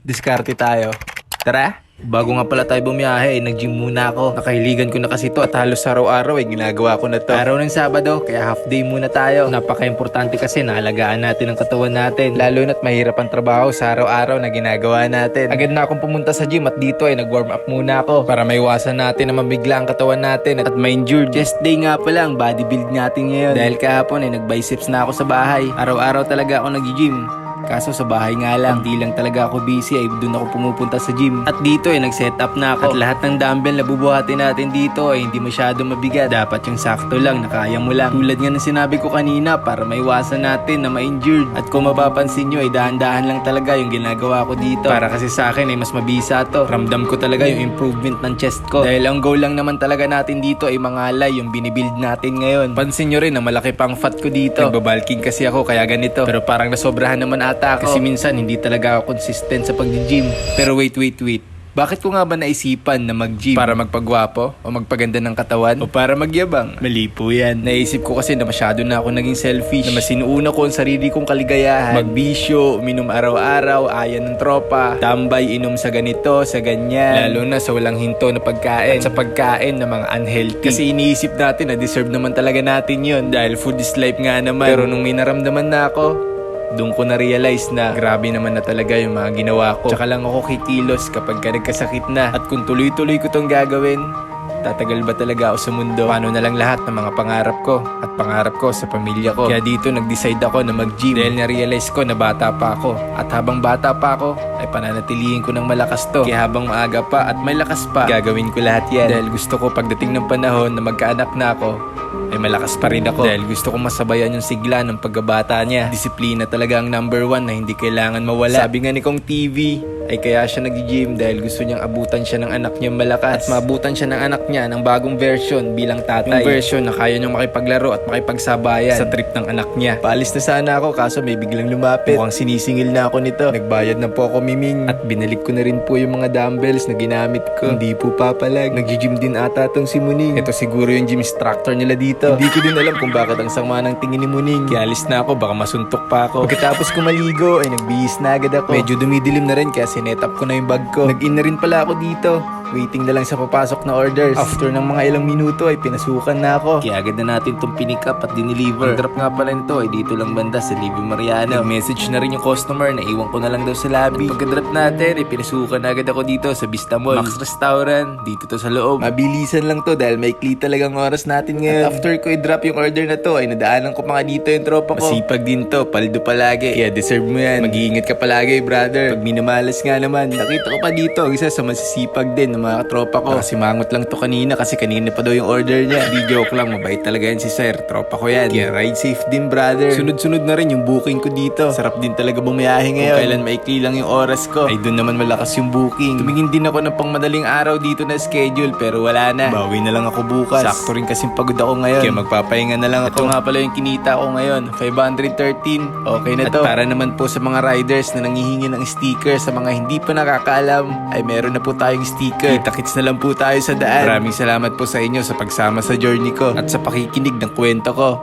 Diskarte tayo. Tara! Bago nga pala tayo bumiyahe, nag-gym muna ako. Nakahiligan ko na kasi to at halos araw-araw ginagawa ko na to. Araw ng Sabado, kaya half day muna tayo. Napaka-importante kasi naalagaan natin ang katawan natin. Lalo na't mahirap ang trabaho sa araw-araw na ginagawa natin. Agad na akong pumunta sa gym at dito ay nag-warm up muna ako para maiwasan natin na mabigla ang katawan natin at ma-injured. Chest day nga pala ang body build natin ngayon. Dahil kahapon ay nag-biceps na ako sa bahay. Araw-araw talaga ako nag-gym. Kaso sa bahay nga lang, hindi lang talaga ako busy ay doon ako pumupunta sa gym. At dito ay nag-set up na ako. At lahat ng dumbbell na bubuhatin natin dito ay hindi masyado mabigat. Dapat yung sakto lang, na kaya mo lang. Tulad nga ng sinabi ko kanina para maiwasan natin na ma-injured. At kung mapapansin nyo ay dahan-dahan lang talaga yung ginagawa ko dito. Para kasi sa akin ay mas mabisa to. Ramdam ko talaga yung improvement ng chest ko. Dahil ang goal lang naman talaga natin dito ay mangalay yung binibuild natin ngayon. Pansin nyo rin na malaki pang fat ko dito. Nagbabalking kasi ako kaya ganito. Pero parang nasobrahan naman ako. Kasi minsan hindi talaga ako consistent sa pag-gym. Pero wait. Bakit ko nga ba naisipan na mag-gym? Para magpagwapo? O magpaganda ng katawan? O para magyabang? Mali po yan. Naisip ko kasi na masyado na ako naging selfish. Na mas sinuuna ko ang sarili kong kaligayahan. Magbisyo, uminom araw-araw, ayan ng tropa, tambay, inom sa ganito, sa ganyan. Lalo na sa walang hinto na pagkain. At sa pagkain na mga unhealthy. Kasi iniisip natin na deserve naman talaga natin yun. Dahil food is life nga naman. Pero nung may naramdaman na ako, doon ko na-realize na grabe naman na talaga yung mga ginawa ko. Tsaka lang ako kikilos kapag ka nagkasakit na. At kung tuloy-tuloy ko tong gagawin, tatagal ba talaga ako sa mundo? Paano na lang lahat ng mga pangarap ko at pangarap ko sa pamilya ko? Kaya dito nag-decide ako na mag-gym dahil na-realize ko na bata pa ako. At habang bata pa ako, ay pananatilihin ko ng malakas to. Kaya habang maaga pa at may lakas pa, gagawin ko lahat yan. Dahil gusto ko pagdating ng panahon na magkaanak na ako, ay malakas pa rin ako. Dahil gusto kong masabayan yung sigla ng pagkabata niya. Disiplina talaga ang number one na hindi kailangan mawala. Sabi nga ni Kong TV, ay kaya siya nag-gym dahil gusto niyang abutan siya ng anak niyang malakas. At maabutan siya ng anak niya ng bagong version bilang tatay. Yung version na kaya niyang makipaglaro at makipagsabayan sa trip ng anak niya. Paalis na sana ako kaso may biglang lumapit. Mukhang sinisingil na ako nito. Nagbayad na po ako miming. At binalik ko na rin po yung mga dumbbells na ginamit ko. Hindi po papalag. Nag-gym din ata tong si Muning. Ito siguro yung gym instructor nila dito. Hindi ko din alam kung bakit ang sama ng tingin ni Muning. Kaya alis na ako, baka masuntok pa ako. Pagkatapos ko maligo ay nagbihis na agad ako. Medyo dumidilim na rin kaya sinet up ko na yung bag ko. Nag-in na rin pala ako dito. Waiting na lang sa papasok na orders. After ng mga ilang minuto ay pinasukan na ako. Kaya agad na natin itong pinick up at dineliver. Ang drop nga pala nito ay dito lang banda sa Livio Mariano. Nag-message na rin yung customer na iwan ko na lang daw sa lobby. At pagka-drop natin ay pinasukan na agad ako dito sa Vista Mall. Max Restaurant, dito to sa loob. Mabilisan lang to dahil maikli talagang oras natin ngayon. At after ko i-drop yung order na to ay nadaanan ko pa nga dito yung tropa ko. Masipag din to, paldo palagi. Kaya deserve mo yan. Mag-iingat ka palagi, brother. Pag minamalas nga naman, nakita ko pa dito ang isa sa masisipag din ng mga katropa ko. Simangot lang to kanina kasi kanina pa daw yung order niya. Di joke lang, mabait talaga yan si sir. Tropa ko yan. Kaya ride safe din, brother. Sunod-sunod na rin yung booking ko dito. Sarap din talaga bumiyahe ngayon. Kung kailan maikli lang yung oras ko, ay doon naman malakas yung booking. Tumingin din ako ng pangmadaling araw dito na schedule pero wala na. Bawi na lang ako bukas. Sakto rin kasing pagod ako ngayon. Kaya magpapahinga na lang ako. Ito nga pala yung kinita ko ngayon. 513. Okay na to. At para naman po sa mga riders na nangihingi ng sticker, sa mga hindi pa nakakaalam, ay meron na po tayong sticker. Kita-kits na lang po tayo sa daan. Maraming salamat po sa inyo sa pagsama sa journey ko at sa pakikinig ng kwento ko.